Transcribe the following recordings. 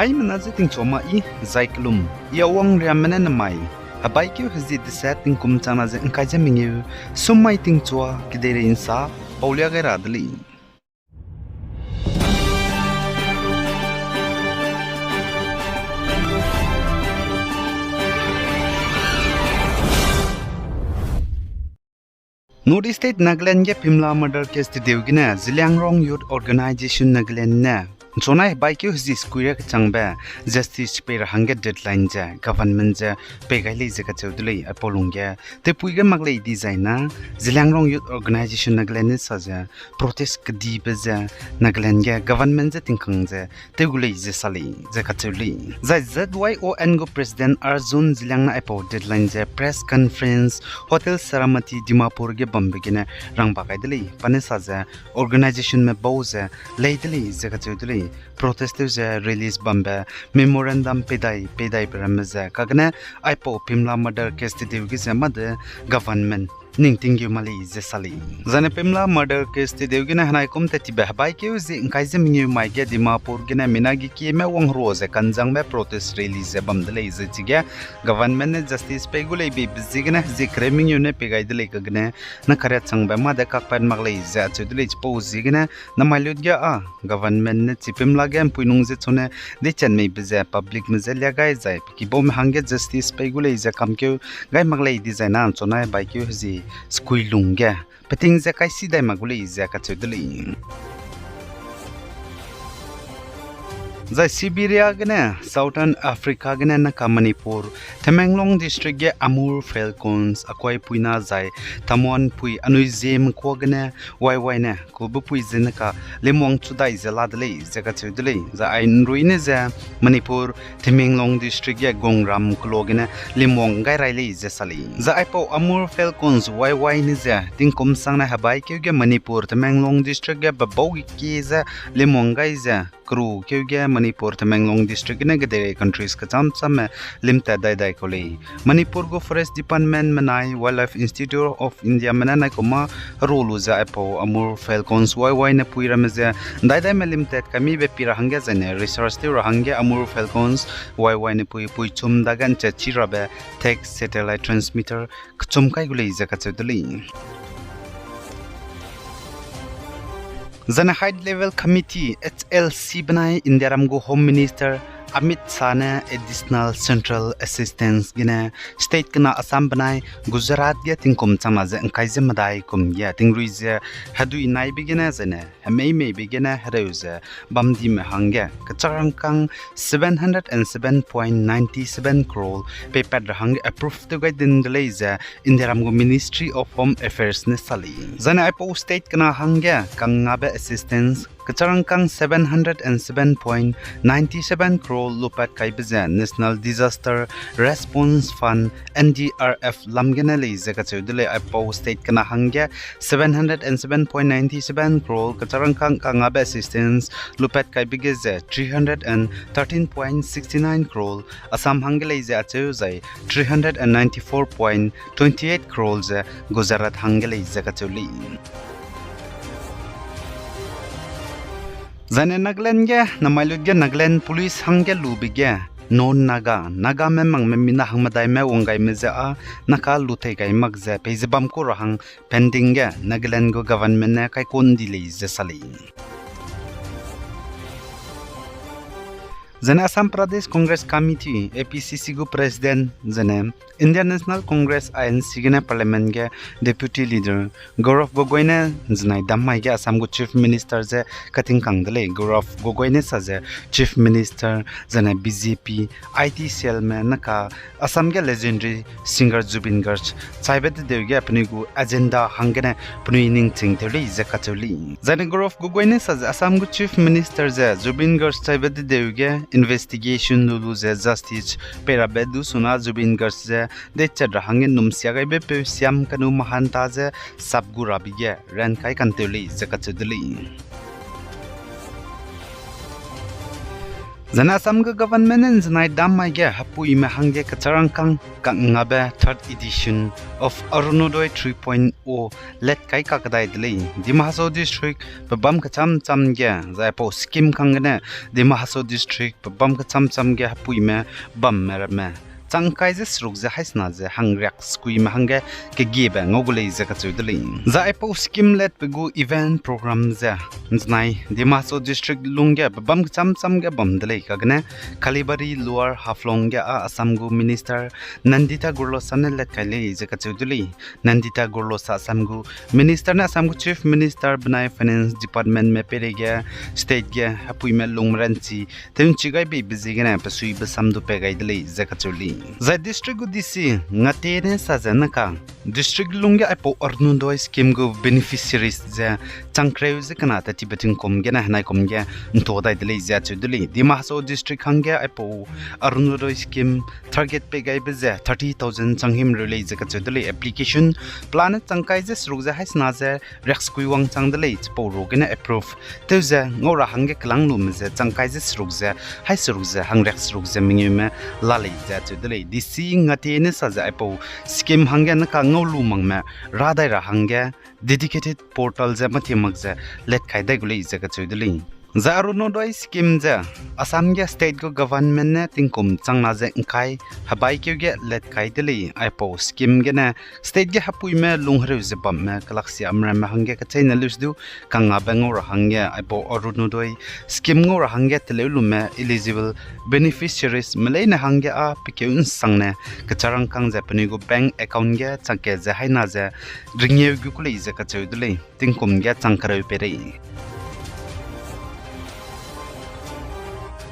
Hai menaziting choma I zaiklum ia wang riamena namai habai kyu hazi disating kum chana ze engkai mingu sumai ting chua kidere insa paulia ga radli North State Nagaland ge Pimla murder case ti deugina Ziliangrong Youth Organization Nagaland na Sonai baikyu hzi square ka changba justice per hangge deadline ja government ja pegaili jaka chaudulai apolungya te puiga maglai designa Ziliangrong Youth Organization Nagaland sa ja protest kdi baza Nagaland ga government ja tingkhang ja te gulai je sali jaka chauli za ZYON go president Arjun Ziliangna apo deadline ja press conference hotel Saramati Dimapur ge bambegina rangba kaidali panesa ja organization me bauza leidali jaka chaudulai protesters release bamba memorandum pedai paramaza kagna aipo pimla murder case ti devgi samad government ningting yu mali je sali zane pimla murder case ti devgi na hanai kum te ti bahbai ke zi ingkai je mingi mai ge dimapur gina minagi ki me wang roze kanjang me protest release bamdale je chiga government ne justice pe gulai bi bizigna zi cramming yu ne pegai dele kagna na khare changba ma de kakpan maglai ja chudle po zigna na malyud ga a government ne chipim lagam puinung je chone de chen me biza public me je lagai jai ki bom hange justice pe gulai ja kamkeu gai maglai design an chonai bai keu ji skuilungga pating ja kai sidai magulai ja ka chudle Zai Siberia gana Southern Africa gana na Manipur Tamenglong district ge Amur Falcons akwai puina zai Tamon pui anui Zeme ko gana wai na ko bu pui zena ka lemong chudai zela dele jaga chudele za ain ruine za Manipur Tamenglong district ge Gongram klo gana lemong gai raile je sali za aipo Amur Falcons wai ni za tingkom sangna habai ke ge Manipur Tamenglong district ge babau ki za lemong gai za kru keuge Manipur Tamenglong district ne gede countries ka cham limta dai kole Manipur go forest department manai wildlife institute of India manana koma rolu za apo Amur Falcons wai na puira meza dai me limta kami be pira hangya jane research te hangya Amur Falcons wai na pui chum dagan cha chirabe tech satellite transmitter chum kai gule za ka chudli Zana High Level Committee HLC banai India Ramgo Home Minister Amit Sana Additional Central Assistance gina State kana Assam banai Gujarat ge tingkom chama je engkai je madai kum ya tingrui je hadu inai bigina jene mei bigina hereuze bamdi me hangya kacharang kang 707.97 crore paper hang approved to guide din deleja India Ramgo Ministry of Home Affairs ne sali jana ipo state kana hangya kangabe assistance kacharang kang 707.97 crore lupat kaibaja National Disaster Response Fund NDRF lamgena le jaga chudule apo state kana hangya 707.97 crore kacharang kang kangabe assistance lupat kaibigeja 313.69 crore Assam hangele ja chuzai 394.28 crore Gujarat hangele jaga chuli Zane Nagaland ge namailud ge Nagaland police hangge lubige non naga memang memina hangmadai me wongai meza a naka lutai gai magza pezbam ko rahang pending ge Nagaland go government ne kai kon dile je sali Zane Assam Pradesh Congress Committee APCC go president Zane Indian National Congress ANC gena parliament ge deputy leader Gaurav Gogoi ne znai dammai ge Assam go chief minister je kating kangdale Gaurav Gogoi ne sa je chief minister zane BJP IT cell me naka Assam ge legendary singer Zubin Garg chaibet de ge apni go agenda hangene pni ning ching theli je kacholi zane Gaurav Gogoi ne sa je Assam go chief minister je Zubin Garg chaibet de ge investigation lulu je justice perabedu suna Zubin Garg je de chadra hangen numsia gai be pe siam kanu mahanta je sabgura bige ran kai kanteli je kachudli Zana Asam government and Zanai Damaya Hapui Mahange Katarangkang Kangabe 3rd edition of Arunodoi 3.0 Let Kai Kakadai Delay, Dimahaso district, Babam Katam Tamga, Zapo Skim Kangana, Dimahaso district, Babam Katam Tamga Hapuime, Bam Merame. Tangkaizes ruk za haisna za hangriak skui mahanga ke gebe ngogule za katsudli za epo skim let pegu event program za nznai dimaso district lungya bam cham cham ga bam dele kagne kalibari lower haflong ga asamgu minister nandita gurlo sanel let kaile za katsudli nandita gurlo sa asamgu minister na asamgu chief minister banai finance department me perega state ga hapui me lungranchi ten chigai bi bizigena pasui basam du pegai dele za katsudli Zai district DC ngatene sajanaka district lungya apo arnundoi scheme go beneficiaries za changkreu ze kana ta tibetin komgena hanai komge ntodai dele za chudli dimaso district hangya apo arnundoi scheme target pe gai be za 30000 changhim release ka chudli application planet changkai je srugja haisna za rexkui wang changdele po rogena approve teuza ngora hangge klanglum ze changkai je srugja haisrugja hangrex srugja mingime lalei za chudli DC ngatene saja apo scheme hangya na ka ngolu mangma radai ra hangya dedicated portal za mathimak za let khaidai gule jaga chudli Zarunodoi scheme za Assam ge state go government ne tingkum changna je kai habai kyu ge let kai deli ipo scheme ge na state ge hapui me lunghre je bam me galaxy amra ma hangge ka chaina lusdu kanga bangor hangge ipo Arunodoi scheme ngor hangge telelu me eligible beneficiaries melaina hangge a pikun sangne ka charang kang je pani go bank account ge changke je haina je ringye gu kule je ka chaudle tingkum ge changkara pere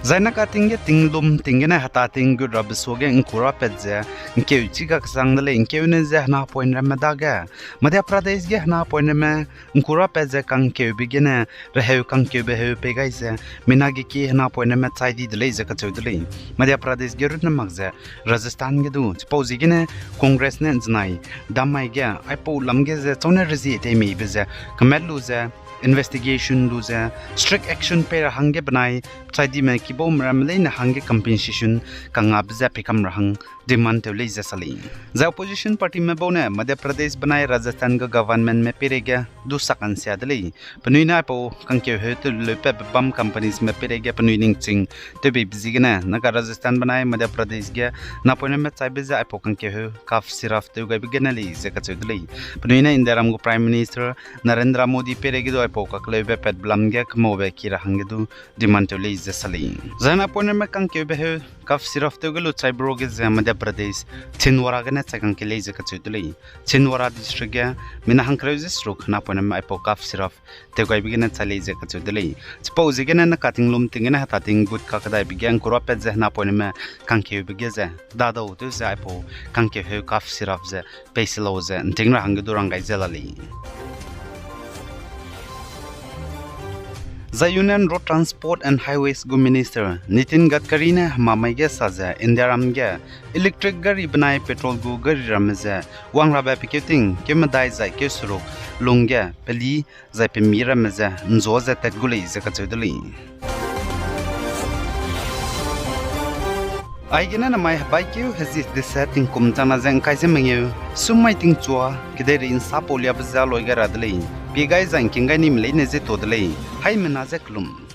Zaina ka tingge tinglum tingena hata tingu rabsoge inkura pedze inke uchiga ksangdale inke uneze na point ramadaga Madhya Pradesh ge na point me inkura pedze kang ke bigene rehe kang ke behe pegaise minagi ki na point me chaidi dele ze ka chudle Madhya Pradesh ge rutna magze Rajasthan ge du suppose gene congress ne znai damai ge aipo lamge ze chone rezi te me beze kamelu ze investigation luza strict action per hange banai chaidi me kibo mramle na hange compensation kanga bza pikam rahang demand to leza sali za opposition party me bone Madhya Pradesh banai Rajasthan ga government me perega du sakan sia dele panuina po kangke he to lepe bam companies me perega panuining ching to be bizigna na ga Rajasthan banai Madhya Pradesh ga na pone me chaibe za po kangke he kaf siraf to ga bignali ze ka chudle panuina indaram go prime minister Narendra Modi perega po kaklebe pet blamge kmobe kira hangedu dimantole izasali zana poner me kanke be kaf siraf to gelu chaibro ge Madhya Pradesh Chinwara gane chakang ke leze ka chudle Chinwara district ge mina hankreuze strok na poner me po kaf siraf te goi bigena chaleze ka chudle suppose ge na katinglum tingena hata ting gut ka kadai bigyang kura pet ze na poner me kanke be ge ze dado to ze po kanke he kaf siraf ze pesilo ze tingra hangedu rangai zelali The Union Road Transport and Highways Go Minister Nitin Gadkari ne mamai ge saja indiaram ge electric gari banai petrol go gari ramze wangra ba piketing kemadai zai ke suruk lungge peli zai pe mira meze nzo za tat gulei za ka chudli Aigena na mai bike has this setting kum jana jang kai semengyu sumai ting chua kidai in sapolia bza loiga radlei pigai jang kingai nim leine je todlei hai mena je klum